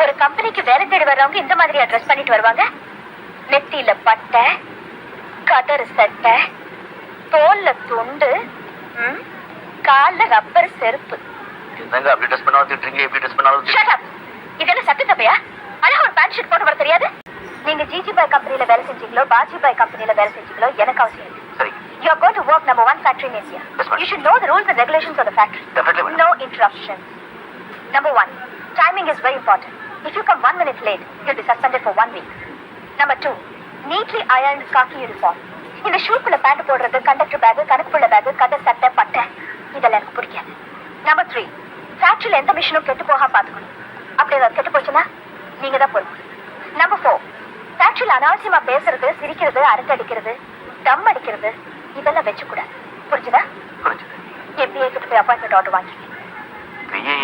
ஒரு கம்பெனிக்கு வேலை தேடி வர்றவங்க இந்த மாதிரி ட்ரெஸ் பண்ணிட்டு வருவாங்க? நெத்தியில பட்டை, கதறு சட்டை, தோல்ல துண்டு, கால்ல ரப்பர் செருப்பு. என்னங்க அப்படி ட்ரெஸ் பண்ணா வந்துட்டீங்க, இப்படி ட்ரெஸ் பண்ணா வந்து ஷட் அப். இதெல்லாம் சட்டு தப்பையா? அழகா ஒரு பேண்ட் ஷர்ட் போட்டு வர தெரியாது? நீங்க ஜிஜி பாய் கம்பெனில வேலை செஞ்சீங்களோ பாஜி பாய் கம்பெனில வேலை செஞ்சீங்களோ எனக்கு அவசியம் இல்லை. சரி. You are going to work number 1 factory in India. Yes, ma'am. You should know the rules and regulations of the factory. Definitely, madam. No interruptions. Number 1, timing is very important. If you come 1 minute late, you'll be suspended for 1 week. Number 2, neatly ironed khaki uniform. இந்த ஷூக்குள்ள pant போடுறது, conductor back, கணக்குள்ள back, கதர் சட்டை, பட்டை இதெல்லாம் எனக்கு பிடிக்காது. Number 3, ஃபேக்டரியில எந்த மிஷினும் கெட்டு போகாம பாத்துக்கணும். அப்படி ஏதாவது கெட்டு போச்சுன்னா நீங்க தான் பொறுப்பு. Number 4, ஃபேக்டரியில அனாவசியமா பேசுறது, சிரிக்கிறது, அரட்டை அடிக்கிறது, தம் அடிக்கிறது இதெல்லாம் வச்சுக்கூடாது. புரிஞ்சுதா? புரிஞ்சுது. என் பிஏ கிட்ட போய் அப்பாயின்மெண்ட் ஆர்டர் வாங்கிக்க. பிஏ